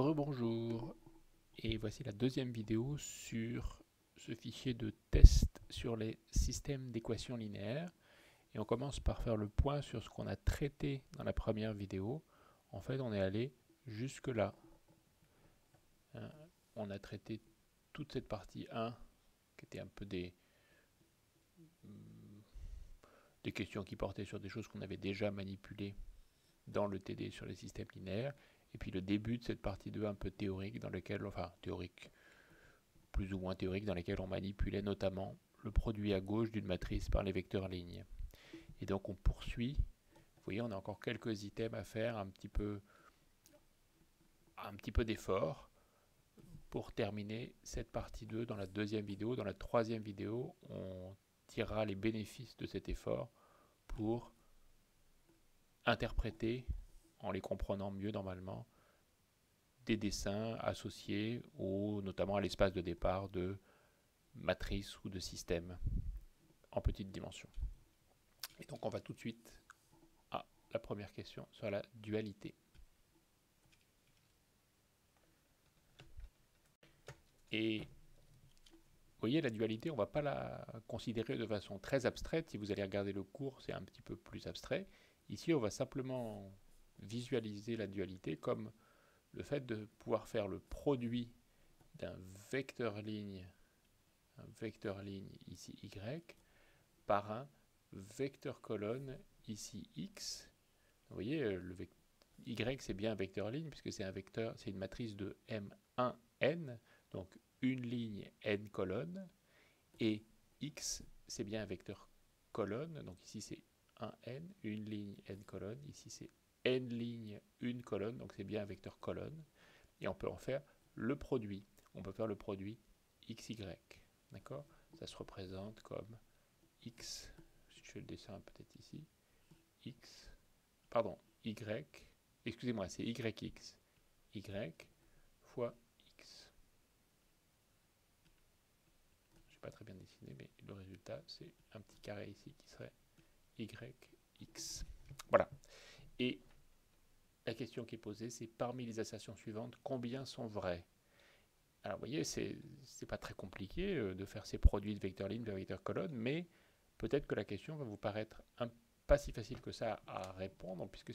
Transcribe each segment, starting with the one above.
Rebonjour, et voici la deuxième vidéo sur ce fichier de test sur les systèmes d'équations linéaires. Et on commence par faire le point sur ce qu'on a traité dans la première vidéo. En fait, on est allé jusque là. On a traité toute cette partie 1, qui était un peu des questions qui portaient sur des choses qu'on avait déjà manipulées dans le TD sur les systèmes linéaires. Et puis le début de cette partie 2 un peu théorique, dans lequel, enfin théorique, plus ou moins théorique, dans lesquels on manipulait notamment le produit à gauche d'une matrice par les vecteurs lignes. Et donc on poursuit. Vous voyez, on a encore quelques items à faire, un petit peu d'effort pour terminer cette partie 2 dans la deuxième vidéo. Dans la troisième vidéo, on tirera les bénéfices de cet effort pour interpréter, en les comprenant mieux normalement, des dessins associés notamment à l'espace de départ de matrices ou de systèmes en petite dimension. Et donc on va tout de suite à la première question sur la dualité. Et vous voyez, la dualité, on ne va pas la considérer de façon très abstraite. Si vous allez regarder le cours, c'est un petit peu plus abstrait. Ici, on va simplement visualiser la dualité comme le fait de pouvoir faire le produit d'un vecteur ligne ici y, par un vecteur colonne ici x. Vous voyez, y c'est bien un vecteur ligne puisque c'est une matrice de M1n, donc une ligne n colonnes, et x c'est bien un vecteur colonne, donc ici c'est 1n, une ligne n colonnes, ici c'est n ligne, une colonne, donc c'est bien un vecteur colonne, et on peut en faire le produit. On peut faire le produit xy, d'accord? Ça se représente comme x, si je fais le dessin peut-être ici, y, excusez-moi, c'est yx, y fois x. Je n'ai pas très bien dessiné, mais le résultat, c'est un petit carré ici qui serait yx. Voilà. Et la question qui est posée, c'est parmi les assertions suivantes, combien sont vraies? Alors, vous voyez, c'est pas très compliqué de faire ces produits de vecteur ligne vers vecteur colonne, mais peut-être que la question va vous paraître pas si facile que ça à répondre, puisque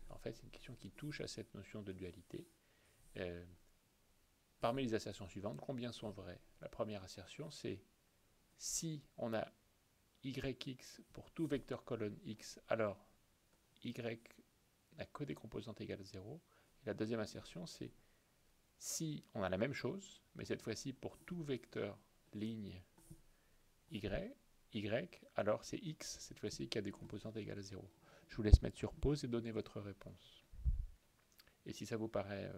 en fait, c'est une question qui touche à cette notion de dualité. Parmi les assertions suivantes, combien sont vraies? La première assertion, c'est si on a yx pour tout vecteur colonne x, alors y n'a que des composantes égales 0. Et la deuxième assertion, c'est si on a la même chose, mais cette fois-ci pour tout vecteur ligne y, alors c'est x, cette fois-ci, qui a des composantes égales 0. Je vous laisse mettre sur pause et donner votre réponse. Et si ça vous paraît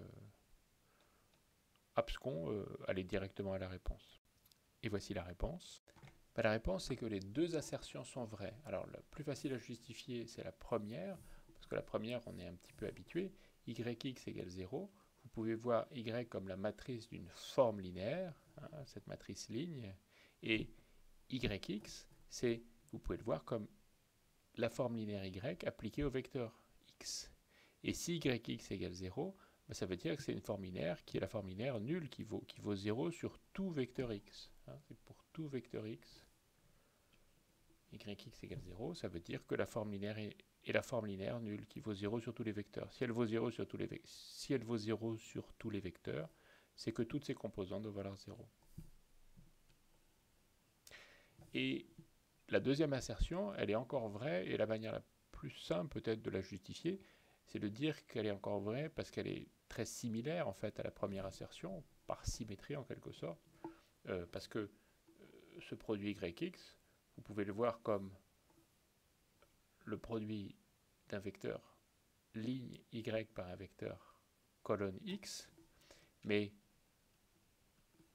abscon, allez directement à la réponse. Et voici la réponse. La réponse, c'est que les deux assertions sont vraies. Alors, la plus facile à justifier, c'est la première, parce que la première, on est un petit peu habitué. Yx égale 0. Vous pouvez voir y comme la matrice d'une forme linéaire, cette matrice ligne, et yx, vous pouvez le voir comme la forme linéaire y appliquée au vecteur x. Et si yx égale 0, ça veut dire que c'est une forme linéaire qui est la forme linéaire nulle, qui vaut 0 sur tout vecteur x. C'est pour tout vecteur x, yx égale 0, ça veut dire que la forme linéaire est la forme linéaire nulle, qui vaut 0 sur tous les vecteurs. Si elle vaut 0 sur tous les vecteurs, c'est que toutes ses composantes doivent valoir 0. Et la deuxième assertion, elle est encore vraie, et la manière la plus simple peut-être de la justifier, c'est de dire qu'elle est encore vraie parce qu'elle est très similaire en fait à la première assertion, par symétrie en quelque sorte, parce que ce produit yx, vous pouvez le voir comme le produit d'un vecteur ligne y par un vecteur colonne x, mais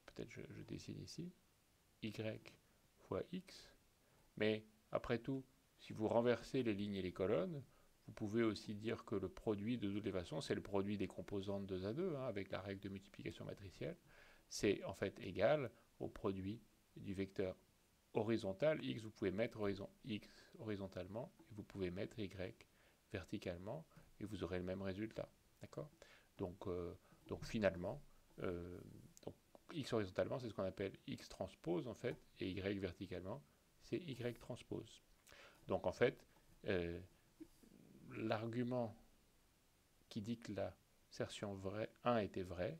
peut-être je dessine ici, y fois x, mais après tout, si vous renversez les lignes et les colonnes, vous pouvez aussi dire que le produit, de toutes les façons, c'est le produit des composantes 2 à 2, avec la règle de multiplication matricielle. C'est en fait égal au produit du vecteur horizontal. X, vous pouvez mettre x horizontalement, et vous pouvez mettre y verticalement, et vous aurez le même résultat. D'accord? Donc finalement, donc X horizontalement, c'est ce qu'on appelle X transpose en fait, et Y verticalement, c'est Y transpose. Donc en fait, l'argument qui dit que l'assertion 1 était vraie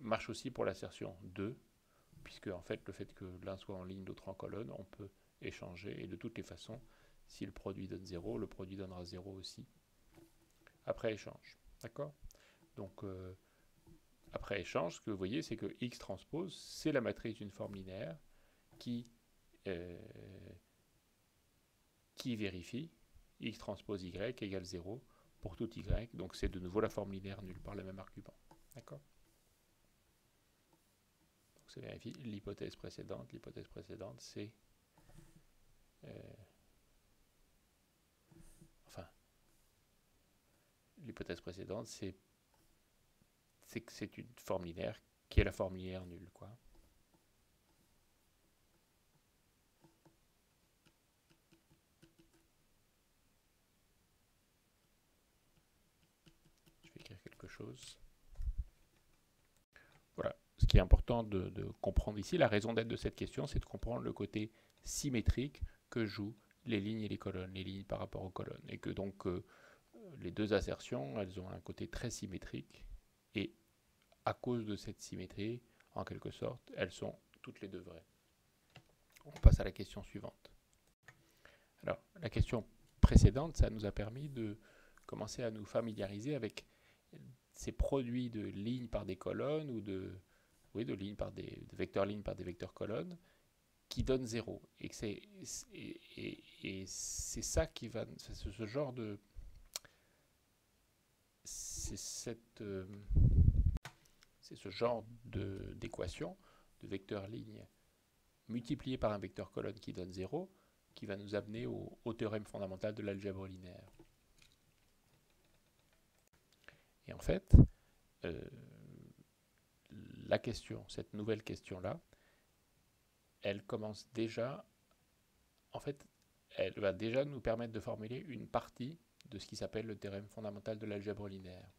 marche aussi pour l'assertion 2, puisque en fait le fait que l'un soit en ligne, l'autre en colonne, on peut échanger, et de toutes les façons, si le produit donne 0, le produit donnera 0 aussi, après échange. D'accord? Donc après échange, ce que vous voyez, c'est que X transpose, c'est la matrice d'une forme linéaire qui vérifie X transpose Y égale 0 pour tout Y. Donc c'est de nouveau la forme linéaire nulle par le même argument. D'accord? Donc ça vérifie l'hypothèse précédente. L'hypothèse précédente, c'est... l'hypothèse précédente, c'est que c'est une forme linéaire qui est la forme linéaire nulle, quoi. Je vais écrire quelque chose. Voilà. Ce qui est important de comprendre ici, la raison d'être de cette question, c'est de comprendre le côté symétrique que jouent les lignes et les colonnes, les lignes par rapport aux colonnes. Et que donc, les deux assertions, elles ont un côté très symétrique. Et à cause de cette symétrie, en quelque sorte, elles sont toutes les deux vraies. On passe à la question suivante. Alors, la question précédente, ça nous a permis de commencer à nous familiariser avec ces produits de lignes par des colonnes ou de lignes par de vecteurs lignes par des vecteurs colonnes qui donnent 0. Et c'est ça qui va... C'est ce genre de... C'est ce genre d'équation de vecteur ligne multiplié par un vecteur colonne qui donne 0 qui va nous amener au théorème fondamental de l'algèbre linéaire. Et en fait, la question, cette nouvelle question-là, elle commence déjà, en fait, elle va déjà nous permettre de formuler une partie de ce qui s'appelle le théorème fondamental de l'algèbre linéaire.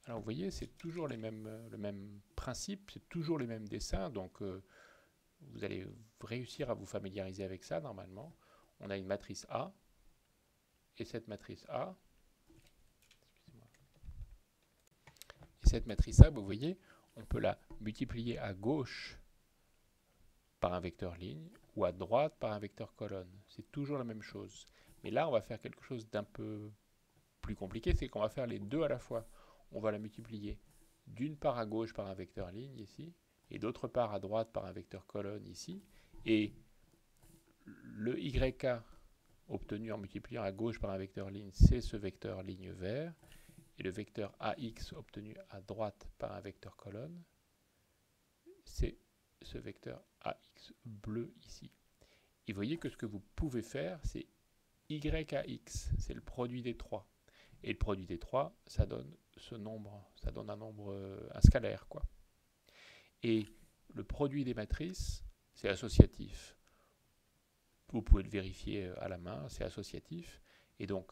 Alors vous voyez, c'est toujours le même principe, c'est toujours les mêmes dessins, donc vous allez réussir à vous familiariser avec ça normalement. On a une matrice A, et cette matrice A, vous voyez, on peut la multiplier à gauche par un vecteur ligne ou à droite par un vecteur colonne. C'est toujours la même chose. Mais là, on va faire quelque chose d'un peu plus compliqué, c'est qu'on va faire les deux à la fois. On va la multiplier d'une part à gauche par un vecteur ligne ici, et d'autre part à droite par un vecteur colonne ici. Et le YK obtenu en multipliant à gauche par un vecteur ligne, c'est ce vecteur ligne vert. Et le vecteur AX obtenu à droite par un vecteur colonne, c'est ce vecteur AX bleu ici. Et vous voyez que ce que vous pouvez faire, c'est YAX, c'est le produit des trois. Et le produit des trois, ça donne ce nombre, ça donne un scalaire, quoi. Et le produit des matrices, c'est associatif. Vous pouvez le vérifier à la main, c'est associatif. Et donc,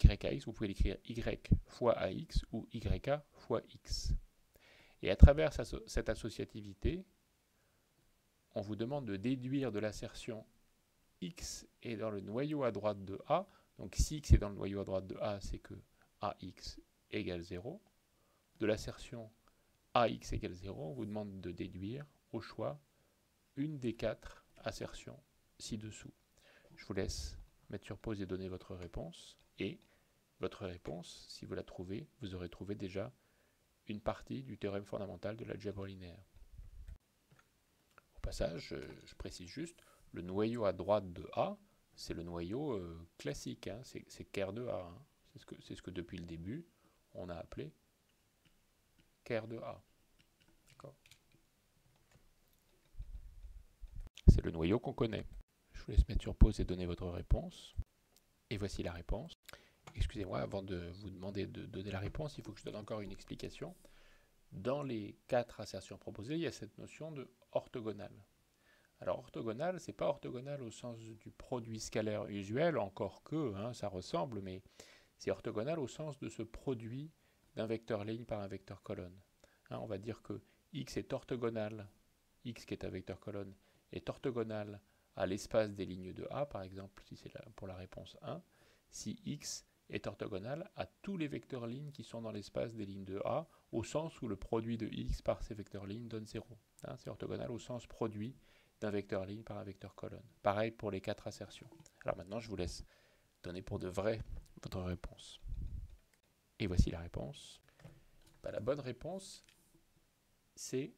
YAX, vous pouvez l'écrire Y fois AX ou YK fois X. Et à travers cette associativité, on vous demande de déduire de l'assertion X est dans le noyau à droite de A. Donc si X est dans le noyau à droite de A, c'est que AX égale 0. De l'assertion AX égale 0, on vous demande de déduire au choix une des 4 assertions ci-dessous. Je vous laisse mettre sur pause et donner votre réponse. Et votre réponse, si vous la trouvez, vous aurez trouvé déjà une partie du théorème fondamental de l'algèbre linéaire. Au passage, je précise juste, le noyau à droite de A, c'est le noyau classique, hein, c'est Ker de A. Hein. C'est ce que depuis le début, on a appelé Ker de A. C'est le noyau qu'on connaît. Je vous laisse mettre sur pause et donner votre réponse. Et voici la réponse. Excusez-moi, avant de vous demander de donner la réponse, il faut que je donne encore une explication. Dans les 4 assertions proposées, il y a cette notion de orthogonale. Alors orthogonale, c'est pas orthogonal au sens du produit scalaire usuel, encore que, hein, ça ressemble, mais c'est orthogonal au sens de ce produit d'un vecteur ligne par un vecteur colonne. Hein, on va dire que x est orthogonal, x qui est un vecteur colonne, est orthogonal à l'espace des lignes de A, par exemple, si c'est pour la réponse 1, si x est orthogonal à tous les vecteurs lignes qui sont dans l'espace des lignes de A, au sens où le produit de x par ces vecteurs lignes donne 0. Hein, c'est orthogonal au sens produit d'un vecteur ligne par un vecteur colonne. Pareil pour les 4 assertions. Alors maintenant, je vous laisse donner pour de vrai votre réponse. Et voici la réponse. La bonne réponse, c'était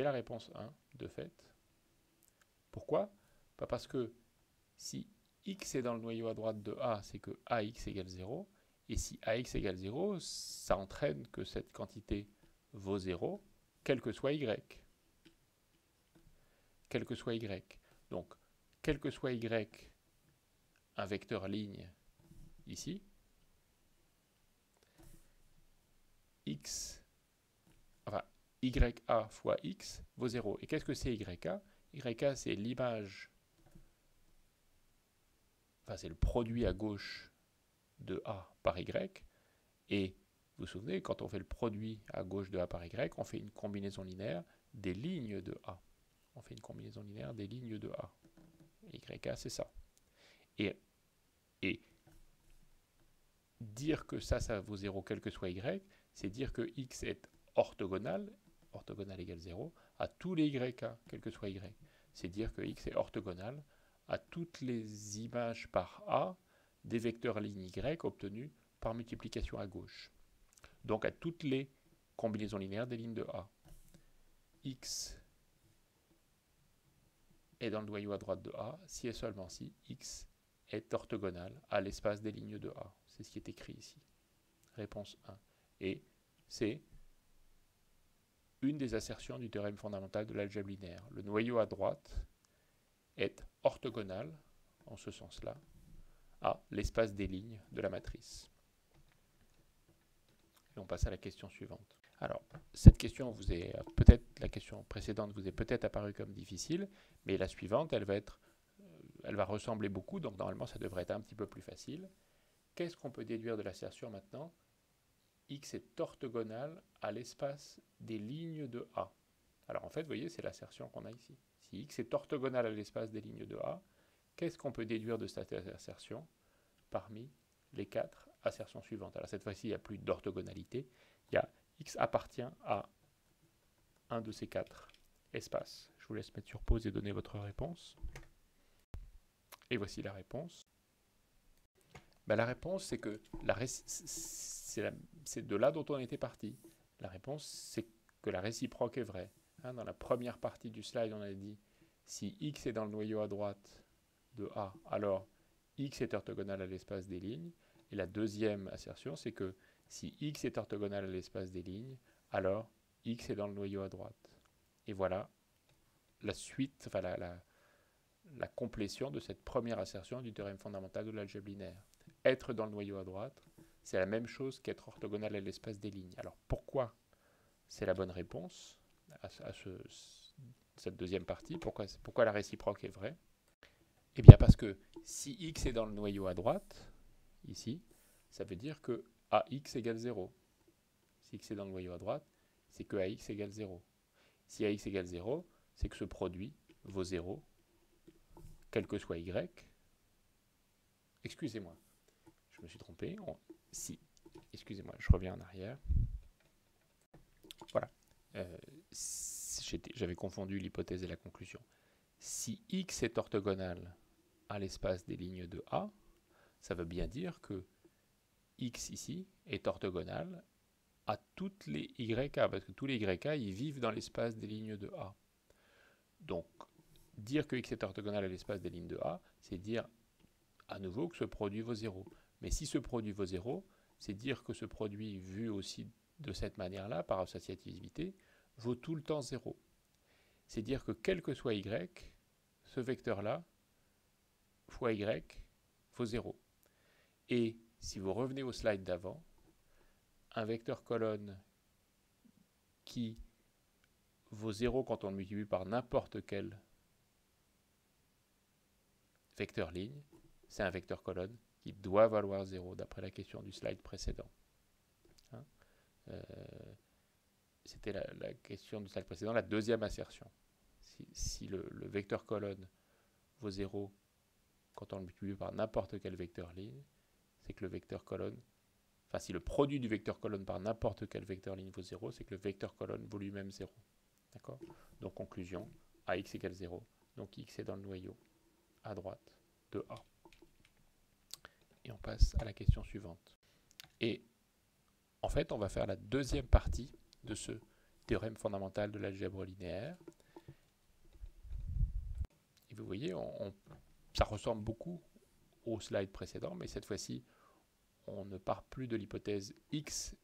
la réponse 1, de fait. Pourquoi? Parce que si x est dans le noyau à droite de A, c'est que ax égale 0. Et si ax égale 0, ça entraîne que cette quantité vaut 0, quel que soit y. Quel que soit y. Donc, quel que soit y, un vecteur ligne ici, x, enfin, ya fois x vaut 0. Et qu'est-ce que c'est ya? Ya, c'est l'image, enfin, c'est le produit à gauche de A par y. Et vous vous souvenez, quand on fait le produit à gauche de A par y, on fait une combinaison linéaire des lignes de A. On fait une combinaison linéaire des lignes de A. Ya, c'est ça. Et dire que ça vaut 0 quel que soit y, c'est dire que x est orthogonal égale 0, à tous les yk, quel que soit y. C'est dire que x est orthogonal à toutes les images par A des vecteurs lignes y obtenus par multiplication à gauche. Donc à toutes les combinaisons linéaires des lignes de A. X est dans le noyau à droite de A si et seulement si x est orthogonal à l'espace des lignes de A. C'est ce qui est écrit ici. Réponse 1. Et c'est une des assertions du théorème fondamental de l'algèbre linéaire. Le noyau à droite est orthogonal, en ce sens-là, à l'espace des lignes de la matrice. Et on passe à la question suivante. Alors, cette question la question précédente vous est peut-être apparue comme difficile, mais la suivante, elle va ressembler beaucoup, donc normalement ça devrait être un petit peu plus facile. Qu'est-ce qu'on peut déduire de l'assertion maintenant? X est orthogonal à l'espace des lignes de A. Alors en fait, vous voyez, c'est l'assertion qu'on a ici. Si X est orthogonal à l'espace des lignes de A, qu'est-ce qu'on peut déduire de cette assertion parmi les 4 assertions suivantes? Alors cette fois-ci, il n'y a plus d'orthogonalité. Il y a X appartient à un de ces 4 espaces. Je vous laisse mettre sur pause et donner votre réponse. Et voici la réponse. La réponse, c'est que c'est de là dont on était parti. La réponse, c'est que la réciproque est vraie. Hein, dans la première partie du slide, on a dit si x est dans le noyau à droite de A, alors x est orthogonal à l'espace des lignes. Et la deuxième assertion, c'est que si x est orthogonal à l'espace des lignes, alors x est dans le noyau à droite. Et voilà la suite, enfin la complétion de cette première assertion du théorème fondamental de l'algèbre linéaire. Être dans le noyau à droite, c'est la même chose qu'être orthogonal à l'espace des lignes. Alors pourquoi c'est la bonne réponse à cette deuxième partie? Pourquoi la réciproque est vraie? Eh bien parce que si x est dans le noyau à droite, ici, ça veut dire que ax égale 0. Si x est dans le noyau à droite, c'est que ax égale 0. Si ax égale 0, c'est que ce produit vaut 0, quel que soit y. Excusez-moi, je me suis trompé. Excusez-moi, je reviens en arrière. Voilà. J'avais confondu l'hypothèse et la conclusion. Si x est orthogonal à l'espace des lignes de A, ça veut bien dire que x ici est orthogonal à toutes les YK, parce que tous les YK, ils vivent dans l'espace des lignes de A. Donc, dire que x est orthogonal à l'espace des lignes de A, c'est dire à nouveau que ce produit vaut 0. Mais si ce produit vaut 0, c'est dire que ce produit, vu aussi de cette manière-là, par associativité, vaut tout le temps 0. C'est dire que quel que soit y, ce vecteur-là, fois y, vaut 0. Et si vous revenez au slide d'avant, un vecteur colonne qui vaut 0 quand on le multiplie par n'importe quel vecteur ligne, c'est un vecteur colonne qui doit valoir 0 d'après la question du slide précédent. Hein, c'était la question du slide précédent, la deuxième assertion. Si le vecteur colonne vaut 0 quand on le multiplie par n'importe quel vecteur ligne, c'est que le vecteur colonne, enfin si le produit du vecteur colonne par n'importe quel vecteur ligne vaut 0, c'est que le vecteur colonne vaut lui-même 0. D'accord? Donc conclusion, AX égale 0. Donc X est dans le noyau à droite de A. Et on passe à la question suivante. Et en fait, on va faire la deuxième partie de ce théorème fondamental de l'algèbre linéaire. Et vous voyez, ça ressemble beaucoup au slide précédent, mais cette fois-ci, on ne part plus de l'hypothèse X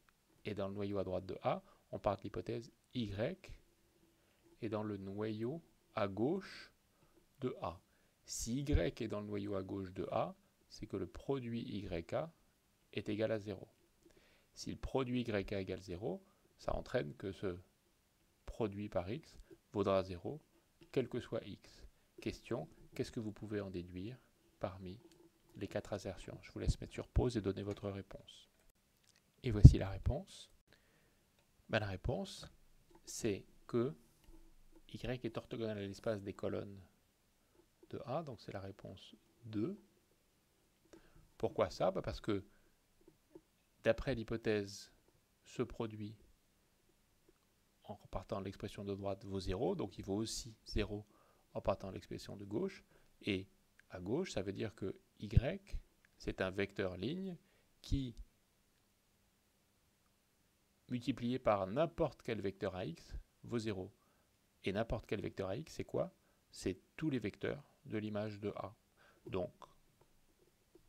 est dans le noyau à droite de A, on part de l'hypothèse Y est dans le noyau à gauche de A. Si Y est dans le noyau à gauche de A, c'est que le produit YK est égal à 0. Si le produit YK égale 0, ça entraîne que ce produit par X vaudra 0, quel que soit X. Question, qu'est-ce que vous pouvez en déduire parmi les 4 assertions? Je vous laisse mettre sur pause et donner votre réponse. Et voici la réponse. Ben, la réponse, c'est que Y est orthogonal à l'espace des colonnes de A, donc c'est la réponse 2. Pourquoi ça? Ben parce que d'après l'hypothèse, ce produit, en partant de l'expression de droite, vaut 0, donc il vaut aussi 0 en partant de l'expression de gauche. Et à gauche, ça veut dire que Y, c'est un vecteur ligne qui, multiplié par n'importe quel vecteur AX, vaut 0. Et n'importe quel vecteur AX, c'est quoi? C'est tous les vecteurs de l'image de A. Donc,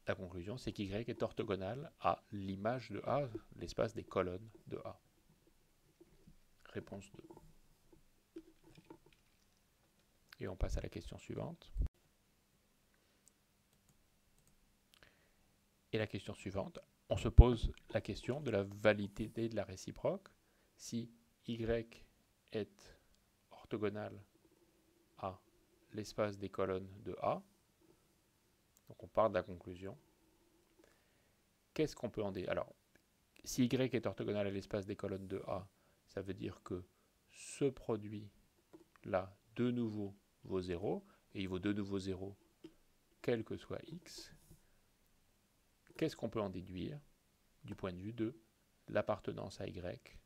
la conclusion, c'est qu'Y est orthogonal à l'image de A, l'espace des colonnes de A. Réponse 2. Et on passe à la question suivante. Et la question suivante, on se pose la question de la validité de la réciproque. Si Y est orthogonal à l'espace des colonnes de A, donc on part de la conclusion, qu'est-ce qu'on peut en déduire? Alors, si Y est orthogonal à l'espace des colonnes de A, ça veut dire que ce produit-là, de nouveau, vaut 0, et il vaut de nouveau 0, quel que soit X. Qu'est-ce qu'on peut en déduire du point de vue de l'appartenance à Y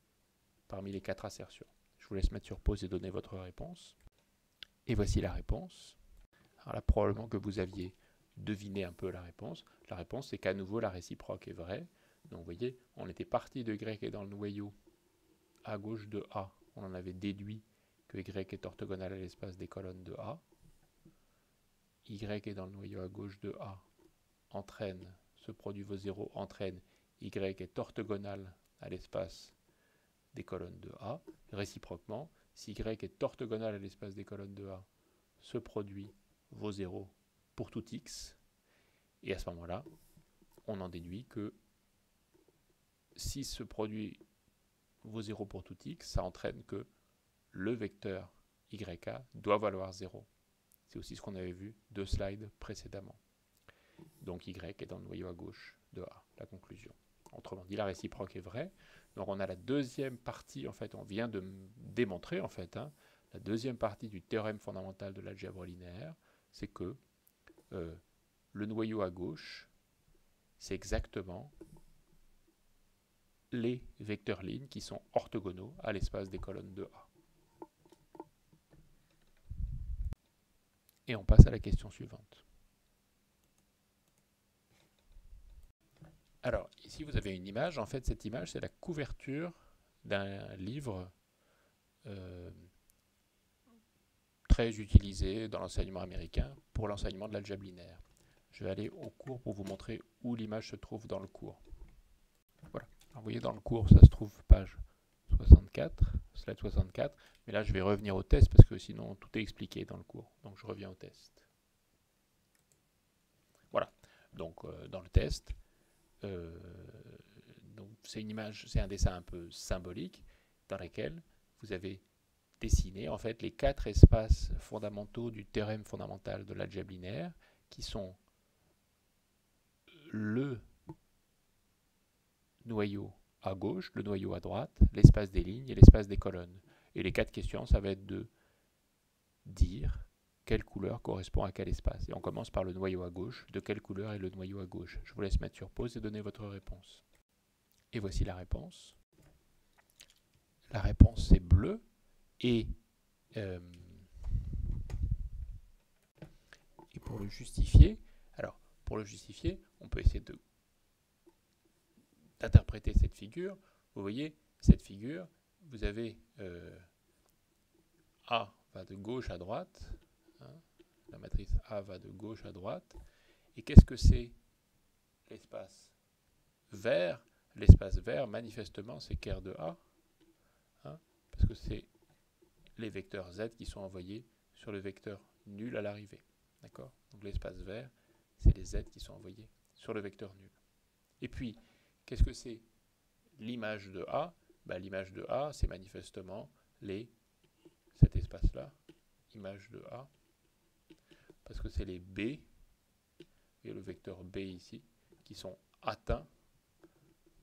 parmi les 4 assertions? Je vous laisse mettre sur pause et donner votre réponse. Et voici la réponse. Alors là, probablement que vous aviez deviné un peu la réponse. La réponse, c'est qu'à nouveau, la réciproque est vraie. Donc, vous voyez, on était parti de Y est dans le noyau à gauche de A. On en avait déduit que Y est orthogonal à l'espace des colonnes de A. Y est dans le noyau à gauche de A entraîne, ce produit vaut 0, entraîne Y est orthogonal à l'espace des colonnes de A. Réciproquement, si Y est orthogonal à l'espace des colonnes de A, ce produit vaut 0 pour tout X. Et à ce moment-là, on en déduit que si ce produit vaut 0 pour tout X, ça entraîne que le vecteur YK doit valoir 0. C'est aussi ce qu'on avait vu 2 slides précédemment. Donc Y est dans le noyau à gauche de A, la conclusion. Autrement dit, la réciproque est vraie. Donc on a la deuxième partie, en fait, on vient de démontrer, en fait, la deuxième partie du théorème fondamental de l'algèbre linéaire, c'est que le noyau à gauche, c'est exactement les vecteurs lignes qui sont orthogonaux à l'espace des colonnes de A. Et on passe à la question suivante. Alors, ici, vous avez une image. En fait, cette image, c'est la couverture d'un livre très utilisé dans l'enseignement américain pour l'enseignement de l'algèbre linéaire. Je vais aller au cours pour vous montrer où l'image se trouve dans le cours. Voilà. Alors, vous voyez, dans le cours, ça se trouve page 64, slide 64. Mais là, je vais revenir au test parce que sinon, tout est expliqué dans le cours. Donc, je reviens au test. Voilà. Donc, dans le test, c'est une image, c'est un dessin un peu symbolique dans lequel vous avez dessiné en fait les 4 espaces fondamentaux du théorème fondamental de l'algèbre linéaire qui sont le noyau à gauche, le noyau à droite, l'espace des lignes et l'espace des colonnes. Et les 4 questions, ça va être de dire quelle couleur correspond à quel espace. Et on commence par le noyau à gauche. De quelle couleur est le noyau à gauche? Je vous laisse mettre sur pause et donner votre réponse. Et voici la réponse. La réponse c'est bleu. Et pour le justifier, on peut essayer d'interpréter cette figure. Vous voyez, cette figure, vous avez A va de gauche à droite, hein, la matrice A va de gauche à droite, et qu'est-ce que c'est l'espace vert? L'espace vert, manifestement, c'est ker de A, hein, parce que c'est les vecteurs Z qui sont envoyés sur le vecteur nul à l'arrivée. D'accord? Donc l'espace vert, c'est les Z qui sont envoyés sur le vecteur nul. Et puis, qu'est-ce que c'est l'image de A? L'image de A, c'est manifestement cet espace-là, image de A, parce que c'est les B, et le vecteur B ici, qui sont atteints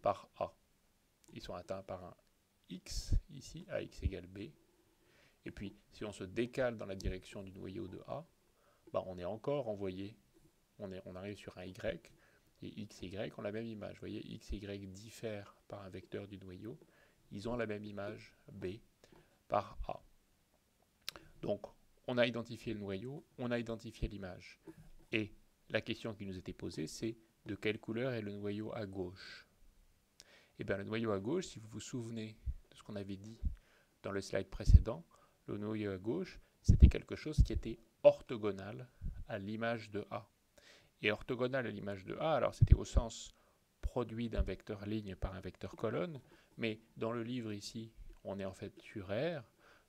par A. Ils sont atteints par un X ici, AX égale B. Et puis, si on se décale dans la direction du noyau de A, on est encore envoyé, on arrive sur un Y, et X et Y ont la même image. Vous voyez, X et Y diffèrent par un vecteur du noyau. Ils ont la même image, B, par A. Donc, on a identifié le noyau, on a identifié l'image. Et la question qui nous était posée, c'est de quelle couleur est le noyau à gauche? Eh bien, le noyau à gauche, si vous vous souvenez de ce qu'on avait dit dans le slide précédent, le noyau à gauche, c'était quelque chose qui était orthogonal à l'image de A. Et orthogonal à l'image de A, alors c'était au sens produit d'un vecteur ligne par un vecteur colonne, mais dans le livre ici, on est en fait sur R,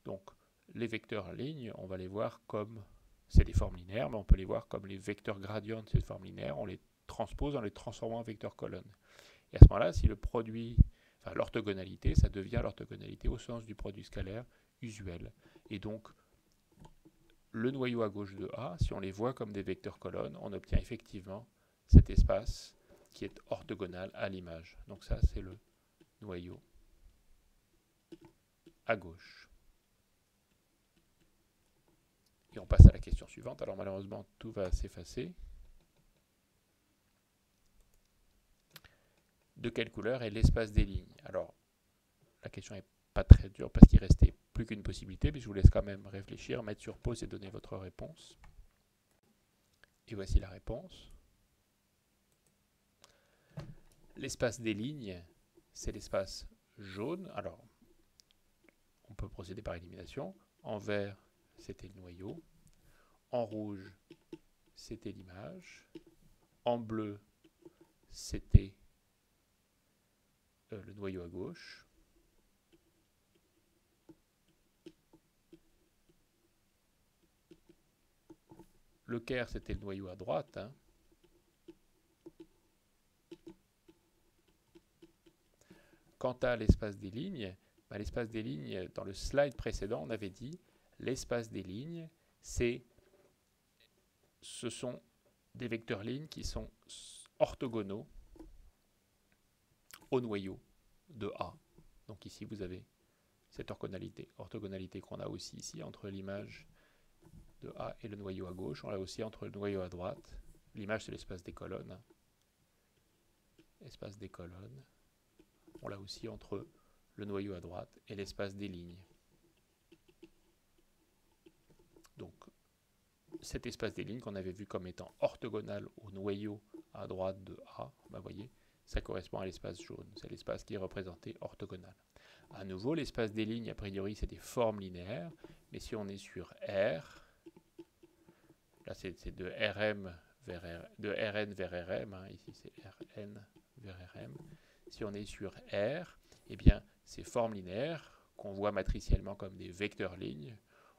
donc les vecteurs lignes, on va les voir comme, c'est des formes linéaires, mais on peut les voir comme les vecteurs gradients de ces formes linéaires, on les transpose en les transformant en vecteurs colonnes. Et à ce moment-là, si le produit, l'orthogonalité, ça devient l'orthogonalité au sens du produit scalaire usuel. Et donc, le noyau à gauche de A, si on les voit comme des vecteurs colonnes, on obtient effectivement cet espace qui est orthogonal à l'image. Donc ça, c'est le noyau à gauche. Et on passe à la question suivante. Alors malheureusement, tout va s'effacer. De quelle couleur est l'espace des lignes? Alors, la question n'est pas très dure parce qu'il restait plus qu'une possibilité, mais je vous laisse quand même réfléchir, mettre sur pause et donner votre réponse. Et voici la réponse. L'espace des lignes, c'est l'espace jaune. Alors, on peut procéder par élimination. En vert, c'était le noyau. En rouge, c'était l'image. En bleu, c'était le noyau à gauche. Le ker, c'était le noyau à droite. Hein. Quant à l'espace des lignes, dans le slide précédent, on avait dit l'espace des lignes, ce sont des vecteurs lignes qui sont orthogonaux au noyau de A. Donc ici, vous avez cette orthogonalité qu'on a aussi ici entre l'image de A et le noyau à gauche. On l'a aussi entre le noyau à droite. L'image, c'est l'espace des colonnes. Espace des colonnes. On l'a aussi entre le noyau à droite et l'espace des lignes. Donc, cet espace des lignes qu'on avait vu comme étant orthogonal au noyau à droite de A, vous voyez, ça correspond à l'espace jaune. C'est l'espace qui est représenté orthogonal. À nouveau, l'espace des lignes, a priori, c'est des formes linéaires. Mais si on est sur R, là c'est de RM vers de Rn vers Rm, hein, ici c'est Rn vers Rm. Si on est sur R, eh bien, ces formes linéaires, qu'on voit matriciellement comme des vecteurs lignes,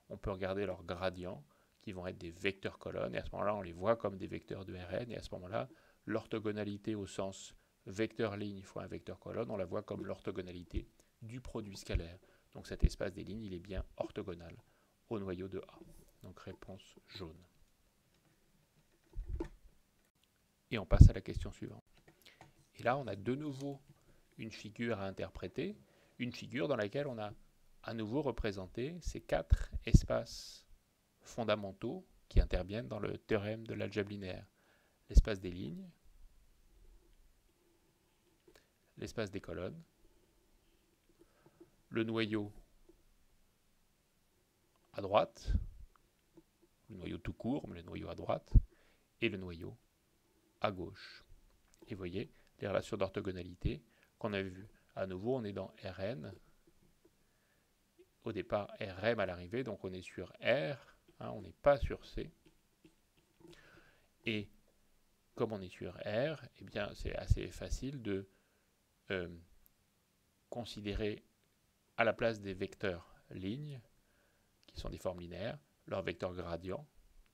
on peut regarder leurs gradients, qui vont être des vecteurs colonnes, et à ce moment-là, on les voit comme des vecteurs de Rn, et à ce moment-là, l'orthogonalité au sens vecteur ligne fois un vecteur colonne, on la voit comme l'orthogonalité du produit scalaire. Donc cet espace des lignes, il est bien orthogonal au noyau de A. Donc réponse jaune. Et on passe à la question suivante. Et là, on a de nouveau une figure à interpréter, une figure dans laquelle on a à nouveau représenté ces 4 espaces fondamentaux qui interviennent dans le théorème de l'algèbre linéaire. L'espace des lignes, l'espace des colonnes, le noyau à droite, le noyau tout court, mais le noyau à droite, et le noyau à gauche. Et vous voyez les relations d'orthogonalité qu'on a vues. À nouveau, on est dans Rn. Au départ, Rm à l'arrivée, donc on est sur R, on n'est pas sur C. Et comme on est sur R, eh bien c'est assez facile de considérer à la place des vecteurs lignes, qui sont des formes linéaires, leurs vecteurs gradients,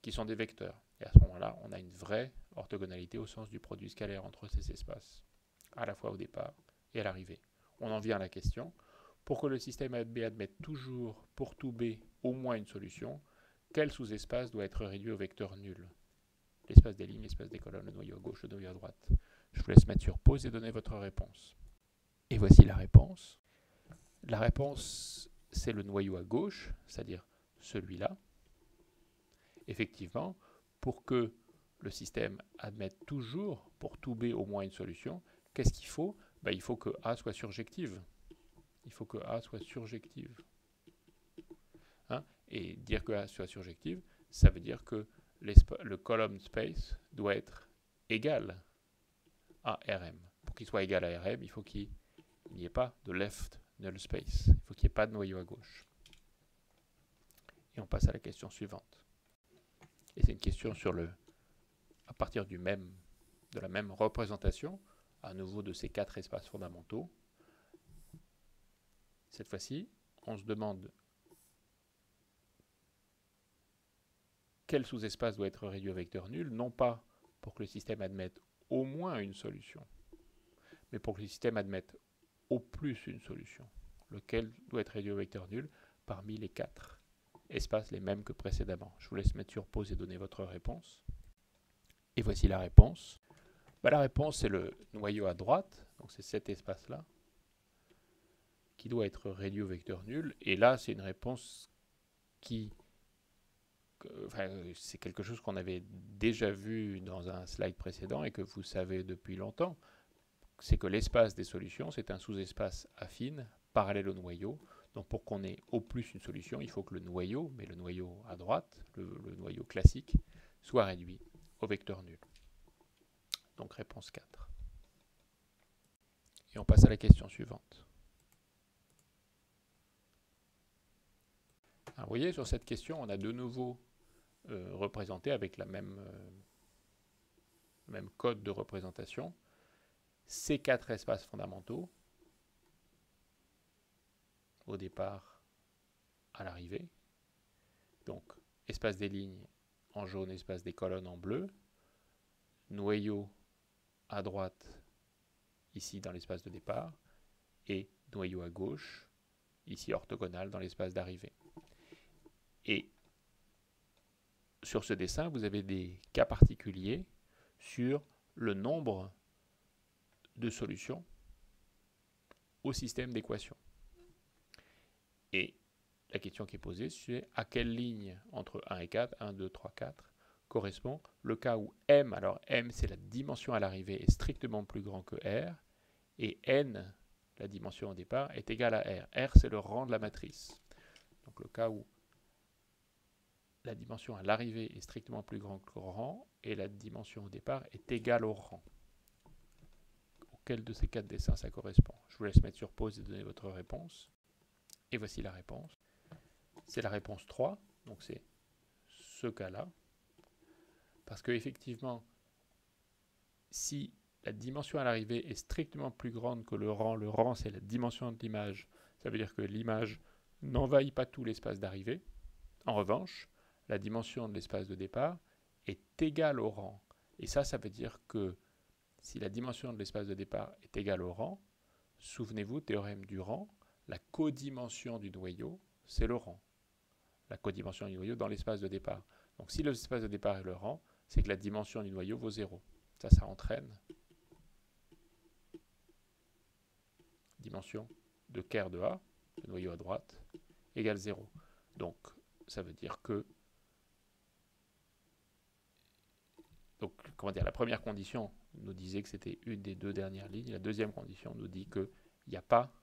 qui sont des vecteurs. Et à ce moment-là, on a une vraie orthogonalité au sens du produit scalaire entre ces espaces, à la fois au départ et à l'arrivée. On en vient à la question. Pour que le système B admette toujours, pour tout B, au moins une solution, quel sous-espace doit être réduit au vecteur nul? L'espace des lignes, l'espace des colonnes, le noyau à gauche, le noyau à droite. Je vous laisse mettre sur pause et donner votre réponse. Et voici la réponse. La réponse, c'est le noyau à gauche, c'est-à-dire celui-là. Effectivement, pour que le système admette toujours, pour tout B, au moins une solution, qu'est-ce qu'il faut? Il faut que A soit surjective. Il faut que A soit surjective. Et dire que A soit surjective, ça veut dire que le column space doit être égal à Rm. Pour qu'il soit égal à Rm, il faut qu'il n'y ait pas de left null space. Il faut qu'il n'y ait pas de noyau à gauche. Et on passe à la question suivante. Et c'est une question sur à partir de la même représentation, à nouveau de ces 4 espaces fondamentaux. Cette fois-ci, on se demande quel sous-espace doit être réduit au vecteur nul, non pas pour que le système admette au moins une solution, mais pour que le système admette au plus une solution, lequel doit être réduit au vecteur nul parmi les 4 espaces les mêmes que précédemment. Je vous laisse mettre sur pause et donner votre réponse. Et voici la réponse. La réponse, c'est le noyau à droite, donc c'est cet espace-là, qui doit être réduit au vecteur nul. Et là, c'est une réponse c'est quelque chose qu'on avait déjà vu dans un slide précédent et que vous savez depuis longtemps. C'est que l'espace des solutions, c'est un sous-espace affine, parallèle au noyau. Donc pour qu'on ait au plus une solution, il faut que le noyau, mais le noyau à droite, le noyau classique, soit réduit au vecteur nul. Donc réponse 4. Et on passe à la question suivante. Alors, vous voyez, sur cette question, on a de nouveau représenté avec la même code de représentation ces 4 espaces fondamentaux au départ, à l'arrivée. Donc, espace des lignes en jaune, espace des colonnes en bleu, noyau à droite, ici dans l'espace de départ, et noyau à gauche, ici orthogonal dans l'espace d'arrivée. Et sur ce dessin, vous avez des cas particuliers sur le nombre de solutions au système d'équations. Et la question qui est posée, c'est à quelle ligne entre 1 et 4, 1, 2, 3, 4, correspond le cas où M, alors M c'est la dimension à l'arrivée, est strictement plus grand que R, et N, la dimension au départ, est égale à R. R c'est le rang de la matrice. Donc le cas où la dimension à l'arrivée est strictement plus grand que le rang, et la dimension au départ est égale au rang. Auquel de ces 4 dessins ça correspond? Je vous laisse mettre sur pause et donner votre réponse. Et voici la réponse. C'est la réponse 3, donc c'est ce cas-là. Parce que effectivement, si la dimension à l'arrivée est strictement plus grande que le rang c'est la dimension de l'image, ça veut dire que l'image n'envahit pas tout l'espace d'arrivée. En revanche, la dimension de l'espace de départ est égale au rang. Et ça veut dire que si la dimension de l'espace de départ est égale au rang, souvenez-vous, théorème du rang, la codimension du noyau, c'est le rang. La codimension du noyau dans l'espace de départ. Donc si l'espace de départ est le rang, c'est que la dimension du noyau vaut 0. Ça entraîne dimension de ker de A, le noyau à droite, égale 0. Donc, ça veut dire que la première condition nous disait que c'était une des deux dernières lignes. La deuxième condition nous dit qu'il n'y a pas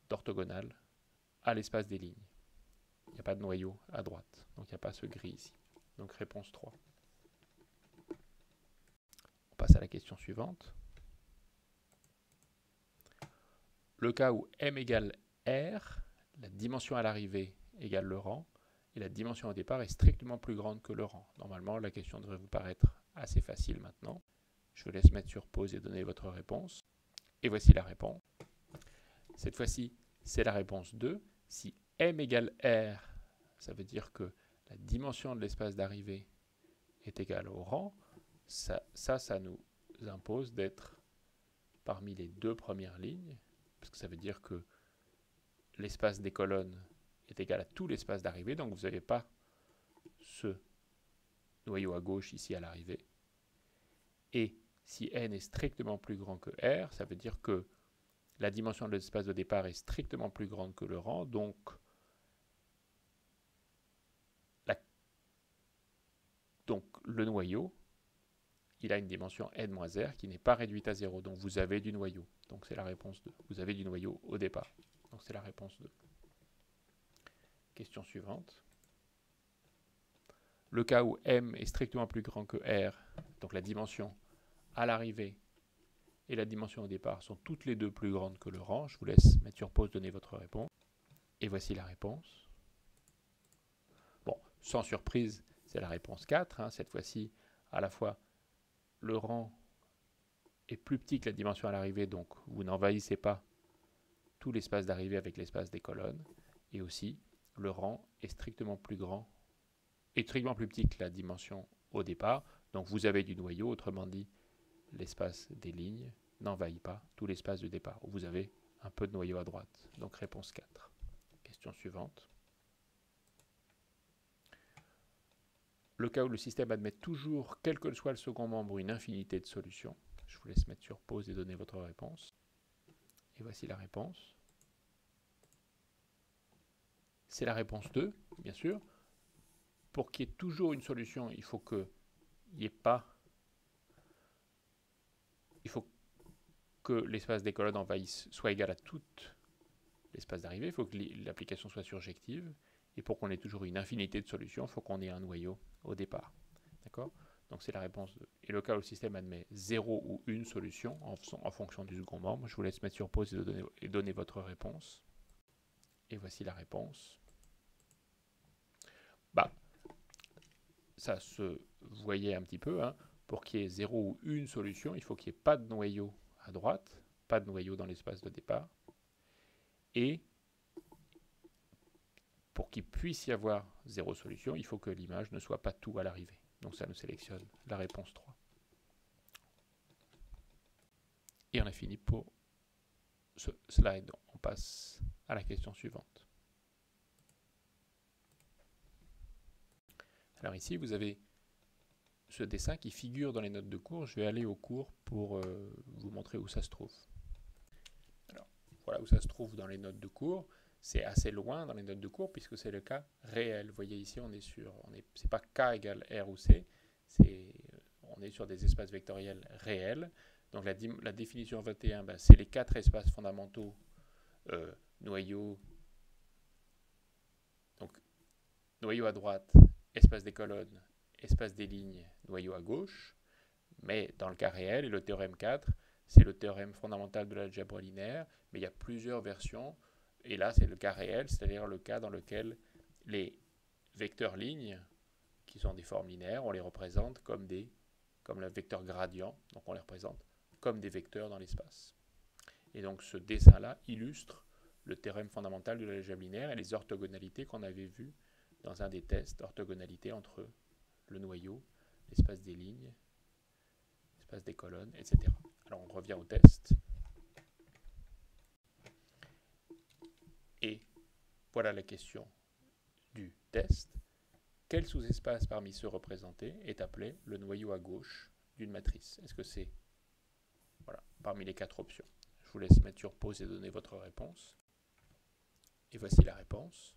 d'orthogonale à l'espace des lignes. Il n'y a pas de noyau à droite. Donc, il n'y a pas ce gris ici. Donc, réponse 3. On passe à la question suivante. Le cas où m égale r, la dimension à l'arrivée égale le rang, et la dimension au départ est strictement plus grande que le rang. Normalement, la question devrait vous paraître assez facile maintenant. Je vous laisse mettre sur pause et donner votre réponse. Et voici la réponse. Cette fois-ci, c'est la réponse 2. Si m égale r, ça veut dire que la dimension de l'espace d'arrivée est égale au rang. Ça nous impose d'être parmi les deux premières lignes, parce que ça veut dire que l'espace des colonnes est égal à tout l'espace d'arrivée, donc vous n'avez pas ce noyau à gauche ici à l'arrivée. Et si n est strictement plus grand que r, ça veut dire que la dimension de l'espace de départ est strictement plus grande que le rang, donc le noyau, il a une dimension n-r qui n'est pas réduite à 0, donc vous avez du noyau. Donc c'est la réponse 2. Vous avez du noyau au départ. Donc c'est la réponse 2. Question suivante. Le cas où m est strictement plus grand que r, donc la dimension à l'arrivée et la dimension au départ sont toutes les deux plus grandes que le rang. Je vous laisse mettre sur pause, donner votre réponse. Et voici la réponse. Bon, sans surprise, c'est la réponse 4. Hein. Cette fois-ci, à la fois, le rang est plus petit que la dimension à l'arrivée, donc vous n'envahissez pas tout l'espace d'arrivée avec l'espace des colonnes. Et aussi, le rang est strictement plus grand, est strictement plus petit que la dimension au départ. Donc vous avez du noyau, autrement dit, l'espace des lignes n'envahit pas tout l'espace de départ. Vous avez un peu de noyau à droite. Donc réponse 4. Question suivante. Le cas où le système admet toujours, quel que soit le second membre, une infinité de solutions. Je vous laisse mettre sur pause et donner votre réponse. Et voici la réponse. C'est la réponse 2, bien sûr. Pour qu'il y ait toujours une solution, il faut que l'espace des colonnes envahisse soit égal à tout l'espace d'arrivée. Il faut que l'application soit surjective. Et pour qu'on ait toujours une infinité de solutions, il faut qu'on ait un noyau au départ. D'accord ? Donc c'est la réponse 2. Et le cas où le système admet 0 ou une solution en fonction du second membre, je vous laisse mettre sur pause et donner votre réponse. Et voici la réponse. Ça se voyait un petit peu. Hein. Pour qu'il y ait 0 ou une solution, il faut qu'il n'y ait pas de noyau à droite, pas de noyau dans l'espace de départ. Et pour qu'il puisse y avoir 0 solution, il faut que l'image ne soit pas tout à l'arrivée. Donc ça nous sélectionne la réponse 3. Et on a fini pour ce slide. On passe à la question suivante. Alors ici, vous avez ce dessin qui figure dans les notes de cours. Je vais aller au cours pour vous montrer où ça se trouve. Alors, voilà où ça se trouve dans les notes de cours. C'est assez loin dans les notes de cours puisque c'est le cas réel. Vous voyez ici, c'est pas K égale R ou C, on est sur des espaces vectoriels réels. Donc la définition 21, c'est les 4 espaces fondamentaux, noyau à droite, espace des colonnes, espace des lignes, noyau à gauche. Mais dans le cas réel, et le théorème 4, c'est le théorème fondamental de l'algèbre linéaire, mais il y a plusieurs versions. Et là, c'est le cas réel, c'est-à-dire le cas dans lequel les vecteurs lignes, qui sont des formes linéaires, on les représente comme le vecteur gradient, donc on les représente comme des vecteurs dans l'espace. Et donc ce dessin-là illustre le théorème fondamental de l'algèbre linéaire et les orthogonalités qu'on avait vues dans un des tests d'orthogonalité entre le noyau, l'espace des lignes, l'espace des colonnes, etc. Alors on revient au test. Et voilà la question du test. Quel sous-espace parmi ceux représentés est appelé le noyau à gauche d'une matrice? Est-ce que c'est, voilà, parmi les 4 options? Je vous laisse mettre sur pause et donner votre réponse. Et voici la réponse.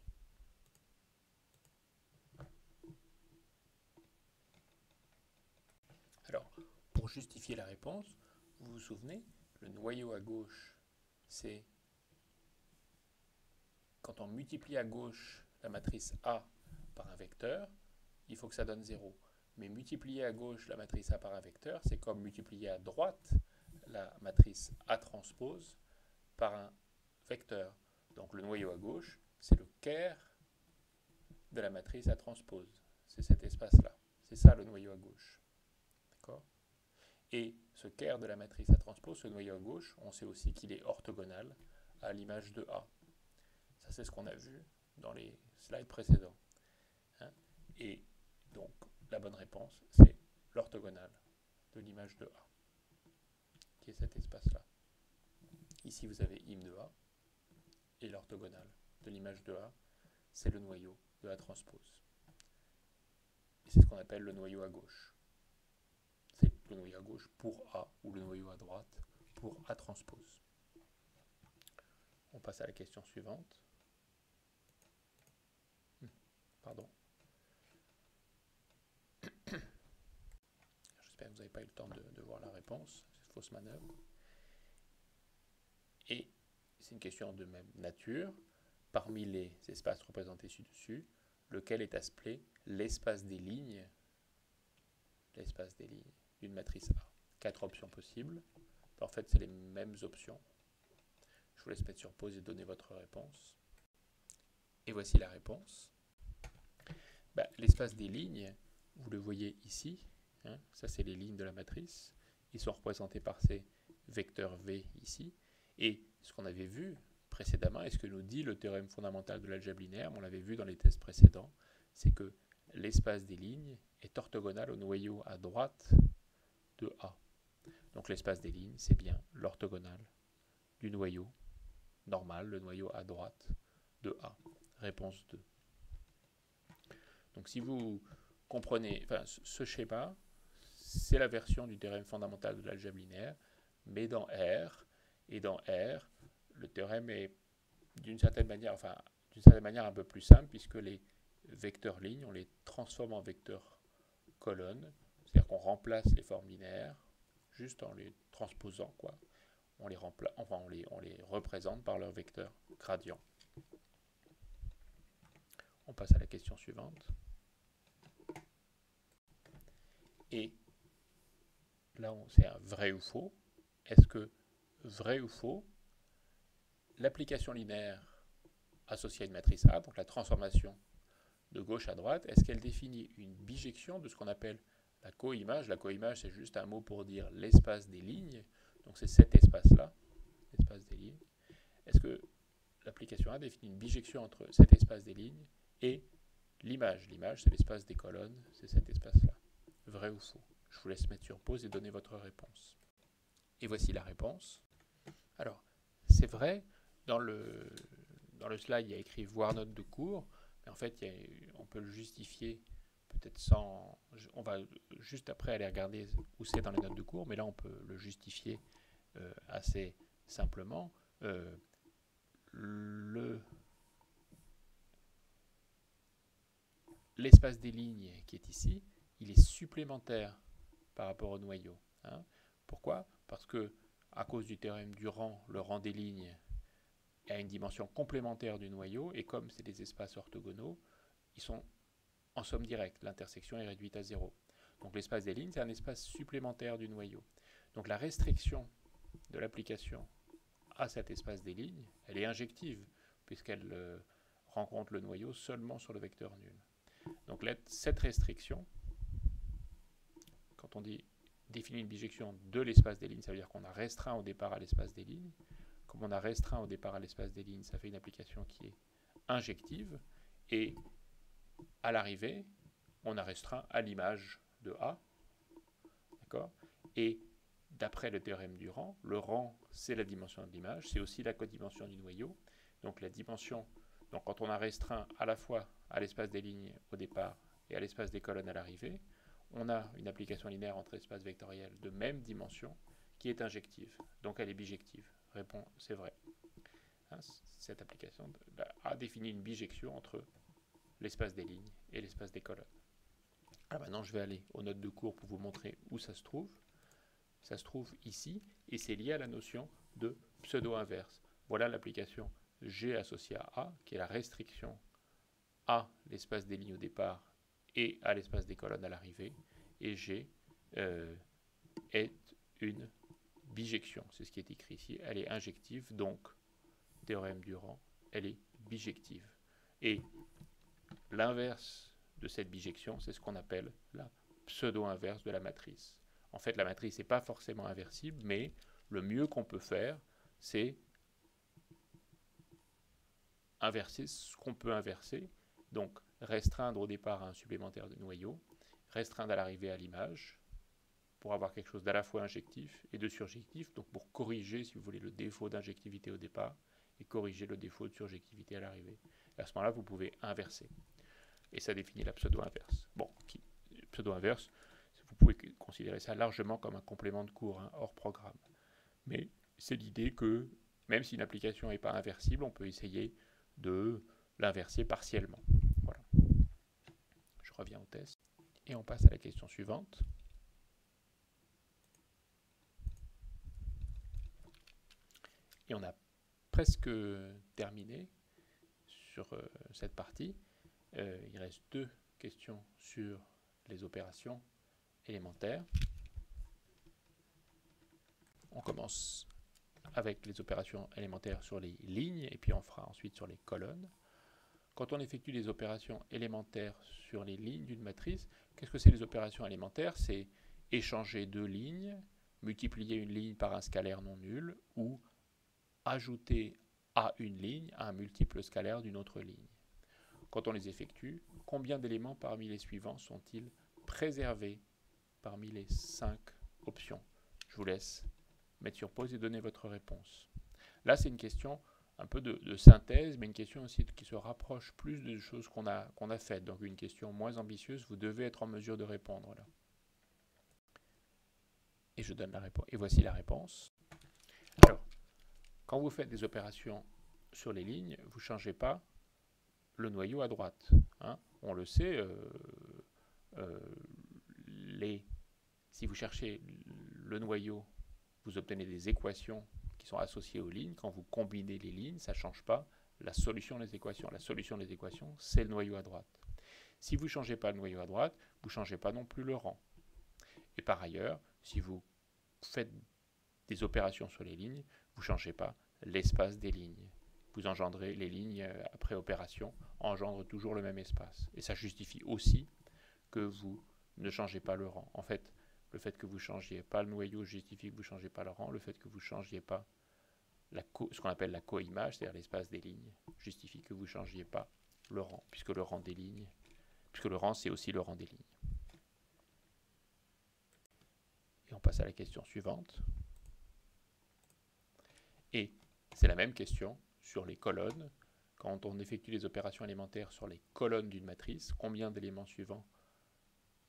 Alors, pour justifier la réponse, vous vous souvenez, le noyau à gauche, c'est quand on multiplie à gauche la matrice A par un vecteur, il faut que ça donne 0. Mais multiplier à gauche la matrice A par un vecteur, c'est comme multiplier à droite la matrice A transpose par un vecteur. Donc le noyau à gauche, c'est le caire de la matrice A transpose. C'est cet espace-là. C'est ça le noyau à gauche. D'accord ? Et ce caire de la matrice A transpose, ce noyau à gauche, on sait aussi qu'il est orthogonal à l'image de A. Ça, c'est ce qu'on a vu dans les slides précédents. Hein? Et donc, la bonne réponse, c'est l'orthogonale de l'image de A, qui est cet espace-là. Ici, vous avez im de A, et l'orthogonale de l'image de A, c'est le noyau de A transpose. Et c'est ce qu'on appelle le noyau à gauche. C'est le noyau à gauche pour A, ou le noyau à droite pour A transpose. On passe à la question suivante. Pardon. J'espère que vous n'avez pas eu le temps de voir la réponse, cette fausse manœuvre. Et c'est une question de même nature. Parmi les espaces représentés ci-dessus, lequel est appelé l'espace des lignes d'une matrice A? 4 options possibles. En fait, c'est les mêmes options. Je vous laisse mettre sur pause et donner votre réponse. Et voici la réponse. L'espace des lignes, vous le voyez ici. Hein, ça, c'est les lignes de la matrice. Ils sont représentés par ces vecteurs V ici. Et ce qu'on avait vu précédemment, et ce que nous dit le théorème fondamental de l'algèbre linéaire, on l'avait vu dans les tests précédents, c'est que l'espace des lignes est orthogonal au noyau à droite de A. Donc l'espace des lignes, c'est bien l'orthogonale du noyau normal, le noyau à droite de A. Réponse 2. Donc si vous comprenez, ce schéma, c'est la version du théorème fondamental de l'algèbre linéaire, mais dans R, et dans R, le théorème est d'une certaine manière un peu plus simple, puisque les vecteurs lignes, on les transforme en vecteurs colonnes, c'est-à-dire qu'on remplace les formes linéaires, juste en les transposant, quoi. On les représente par leur vecteur gradient. On passe à la question suivante. Et là, c'est un vrai ou faux. Est-ce que, vrai ou faux, l'application linéaire associée à une matrice A, donc la transformation de gauche à droite, est-ce qu'elle définit une bijection de ce qu'on appelle la coimage? La coimage, c'est juste un mot pour dire l'espace des lignes. Donc c'est cet espace-là, l'espace des lignes. Est-ce que l'application A définit une bijection entre cet espace des lignes et l'image? L'image, c'est l'espace des colonnes, c'est cet espace-là. Vrai ou faux? Je vous laisse mettre sur pause et donner votre réponse. Et voici la réponse. Alors, c'est vrai, dans le slide, il y a écrit « voir note de cours », mais en fait, on peut le justifier peut-être sans... On va juste après aller regarder où c'est dans les notes de cours, mais là, on peut le justifier assez simplement. L'espace des lignes qui est ici, il est supplémentaire par rapport au noyau. Hein. Pourquoi? Parce que, à cause du théorème du rang, le rang des lignes a une dimension complémentaire du noyau, et comme c'est des espaces orthogonaux, ils sont en somme directe. L'intersection est réduite à 0. Donc l'espace des lignes, c'est un espace supplémentaire du noyau. Donc la restriction de l'application à cet espace des lignes, elle est injective, puisqu'elle rencontre le noyau seulement sur le vecteur nul. Donc cette restriction, quand on dit définir une bijection de l'espace des lignes, ça veut dire qu'on a restreint au départ à l'espace des lignes. Comme on a restreint au départ à l'espace des lignes, ça fait une application qui est injective. Et à l'arrivée, on a restreint à l'image de A. D'accord? Et d'après le théorème du rang, le rang, c'est la dimension de l'image, c'est aussi la codimension du noyau. Donc la dimension, donc quand on a restreint à la fois à l'espace des lignes au départ et à l'espace des colonnes à l'arrivée, on a une application linéaire entre espaces vectoriels de même dimension qui est injective, donc elle est bijective. Répond, c'est vrai. Hein, cette application a défini une bijection entre l'espace des lignes et l'espace des colonnes. Alors maintenant, je vais aller aux notes de cours pour vous montrer où ça se trouve. Ça se trouve ici, et c'est lié à la notion de pseudo-inverse. Voilà l'application G associée à A, qui est la restriction à l'espace des lignes au départ et à l'espace des colonnes à l'arrivée. Et G est une bijection, c'est ce qui est écrit ici. Elle est injective, donc, théorème Durand, elle est bijective. Et l'inverse de cette bijection, c'est ce qu'on appelle la pseudo-inverse de la matrice. En fait, la matrice n'est pas forcément inversible, mais le mieux qu'on peut faire, c'est inverser ce qu'on peut inverser. Donc, restreindre au départ à un supplémentaire de noyau, restreindre à l'arrivée à l'image, pour avoir quelque chose d'à la fois injectif et de surjectif, donc pour corriger, si vous voulez, le défaut d'injectivité au départ et corriger le défaut de surjectivité à l'arrivée. À ce moment-là, vous pouvez inverser. Et ça définit la pseudo-inverse. Bon, pseudo-inverse, vous pouvez considérer ça largement comme un complément de cours, hein, hors programme. Mais c'est l'idée que, même si une application n'est pas inversible, on peut essayer de l'inverser partiellement. Voilà. Je reviens au test. Et on passe à la question suivante. Et on a presque terminé sur cette partie. Il reste 2 questions sur les opérations élémentaires. On commence avec les opérations élémentaires sur les lignes et puis on fera ensuite sur les colonnes. Quand on effectue les opérations élémentaires sur les lignes d'une matrice, qu'est-ce que c'est les opérations élémentaires? C'est échanger 2 lignes, multiplier une ligne par un scalaire non nul ou ajouter à une ligne un multiple scalaire d'une autre ligne. Quand on les effectue, combien d'éléments parmi les suivants sont-ils préservés parmi les 5 options? Je vous laisse mettre sur pause et donner votre réponse. Là, c'est une question un peu de synthèse, mais une question aussi qui se rapproche plus des choses qu'on a faites. Donc une question moins ambitieuse, vous devez être en mesure de répondre là. Et je donne la réponse. Et voici la réponse. Alors, quand vous faites des opérations sur les lignes, vous ne changez pas le noyau à droite. Hein. On le sait, si vous cherchez le noyau, vous obtenez des équations qui sont associées aux lignes. Quand vous combinez les lignes, ça ne change pas la solution des équations. La solution des équations, c'est le noyau à droite. Si vous ne changez pas le noyau à droite, vous ne changez pas non plus le rang. Et par ailleurs, si vous faites des opérations sur les lignes, vous ne changez pas l'espace des lignes. Vous engendrez les lignes après opération, engendrent toujours le même espace. Et ça justifie aussi que vous ne changez pas le rang. En fait, le fait que vous ne changiez pas le noyau justifie que vous ne changez pas le rang. Le fait que vous ne changiez pas ce qu'on appelle la co-image, c'est-à-dire l'espace des lignes, justifie que vous ne changiez pas le rang, puisque le rang, c'est aussi le rang des lignes. Et on passe à la question suivante. Et c'est la même question sur les colonnes. Quand on effectue les opérations élémentaires sur les colonnes d'une matrice, combien d'éléments suivants?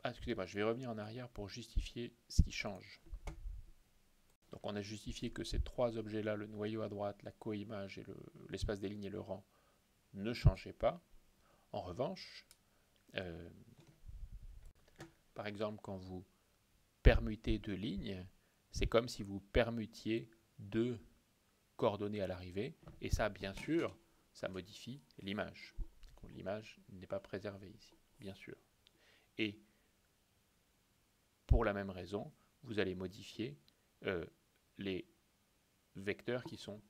Excusez-moi, je vais revenir en arrière pour justifier ce qui change. Donc on a justifié que ces 3 objets-là, le noyau à droite, la co-image et l'espace des lignes et le rang, ne changeaient pas. En revanche, par exemple, quand vous permutez 2 lignes, c'est comme si vous permutiez 2 coordonnées à l'arrivée, et ça, bien sûr, ça modifie l'image. L'image n'est pas préservée ici, bien sûr. Et pour la même raison, vous allez modifier les vecteurs qui sont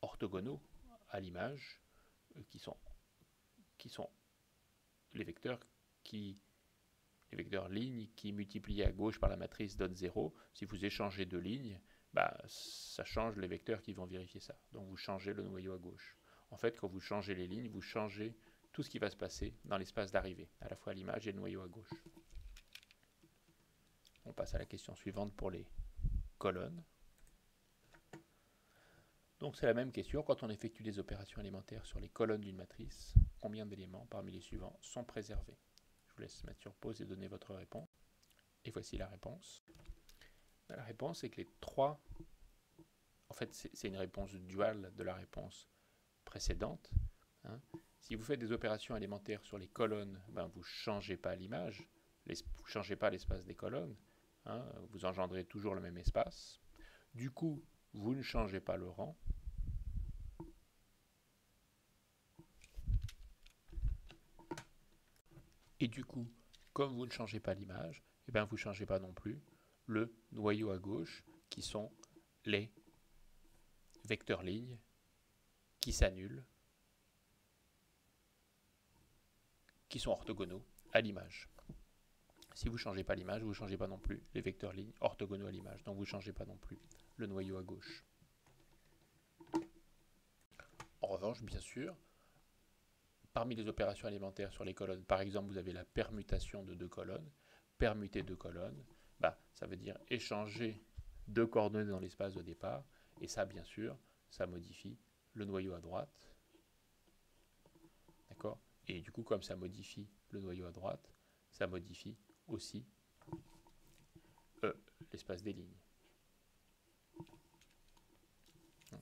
orthogonaux à l'image, qui sont les vecteurs lignes qui multipliés à gauche par la matrice donnent 0. Si vous échangez 2 lignes, ça change les vecteurs qui vont vérifier ça. Donc vous changez le noyau à gauche. En fait, quand vous changez les lignes, vous changez tout ce qui va se passer dans l'espace d'arrivée, à la fois l'image et le noyau à gauche. On passe à la question suivante pour les colonnes. Donc c'est la même question. Quand on effectue des opérations élémentaires sur les colonnes d'une matrice, combien d'éléments parmi les suivants sont préservés? Je vous laisse mettre sur pause et donner votre réponse. Et voici la réponse. La réponse est que les trois... En fait, c'est une réponse duale de la réponse précédente. Hein. Si vous faites des opérations élémentaires sur les colonnes, ben vous ne changez pas l'image, vous ne changez pas l'espace des colonnes, hein, vous engendrez toujours le même espace. Du coup, vous ne changez pas le rang. Et du coup, comme vous ne changez pas l'image, eh ben vous ne changez pas non plus le noyau à gauche, qui sont les vecteurs lignes qui s'annulent, qui sont orthogonaux à l'image. Si vous ne changez pas l'image, vous ne changez pas non plus les vecteurs lignes orthogonaux à l'image. Donc vous ne changez pas non plus le noyau à gauche. En revanche, bien sûr, parmi les opérations élémentaires sur les colonnes, par exemple, vous avez la permutation de deux colonnes. Permuter deux colonnes, bah, ça veut dire échanger deux coordonnées dans l'espace de départ. Et ça, bien sûr, ça modifie le noyau à droite. D'accord ? Et du coup, comme ça modifie le noyau à droite, ça modifie aussi l'espace des lignes.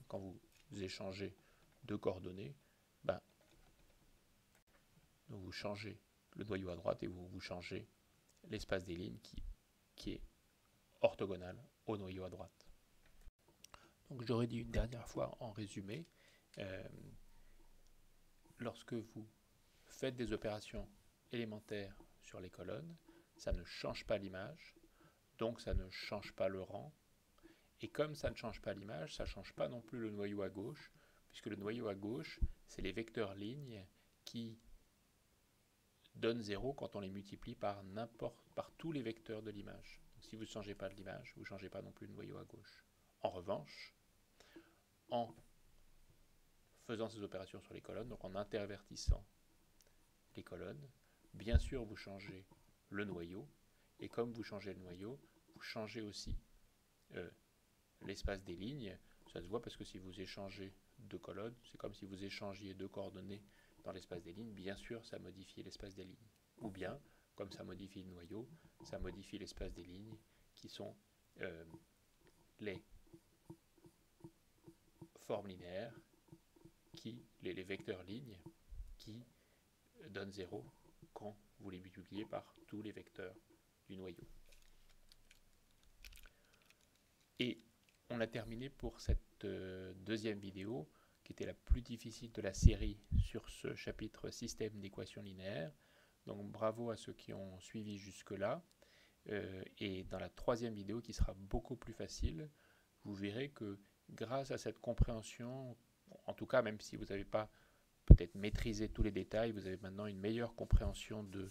Quand vous échangez deux coordonnées, ben, vous changez le noyau à droite et vous changez l'espace des lignes qui est orthogonal au noyau à droite. Donc j'aurais dit une dernière fois en résumé, lorsque vous faites des opérations élémentaires sur les colonnes, ça ne change pas l'image, donc ça ne change pas le rang. Et comme ça ne change pas l'image, ça ne change pas non plus le noyau à gauche, puisque le noyau à gauche, c'est les vecteurs lignes qui donnent 0 quand on les multiplie par tous les vecteurs de l'image. Si vous ne changez pas de l'image, vous ne changez pas non plus le noyau à gauche. En revanche, en faisant ces opérations sur les colonnes, donc en intervertissant les colonnes, bien sûr vous changez le noyau, et comme vous changez le noyau, vous changez aussi l'espace des lignes. Ça se voit parce que si vous échangez deux colonnes, c'est comme si vous échangiez deux coordonnées dans l'espace des lignes. Bien sûr, ça modifie l'espace des lignes. Ou bien, comme ça modifie le noyau, ça modifie l'espace des lignes qui sont les formes linéaires, les vecteurs lignes qui donnent 0 quand vous les multipliez par tous les vecteurs du noyau. Et on a terminé pour cette deuxième vidéo, qui était la plus difficile de la série sur ce chapitre système d'équations linéaires. Donc bravo à ceux qui ont suivi jusque-là. Et dans la troisième vidéo, qui sera beaucoup plus facile, vous verrez que grâce à cette compréhension, en tout cas même si vous n'avez pas peut-être maîtrisé tous les détails, vous avez maintenant une meilleure compréhension de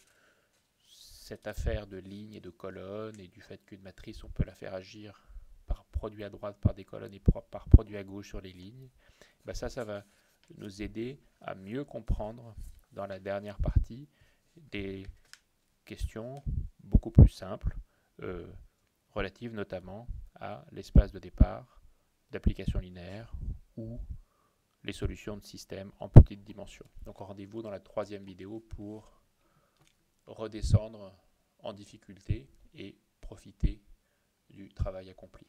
cette affaire de lignes et de colonnes et du fait qu'une matrice, on peut la faire agir par produit à droite par des colonnes et par produit à gauche sur les lignes. Ben ça va nous aider à mieux comprendre dans la dernière partie des questions beaucoup plus simples, relatives notamment à l'espace de départ d'applications linéaires ou les solutions de systèmes en petite dimension. Donc rendez-vous dans la troisième vidéo pour redescendre en difficulté et profiter du travail accompli.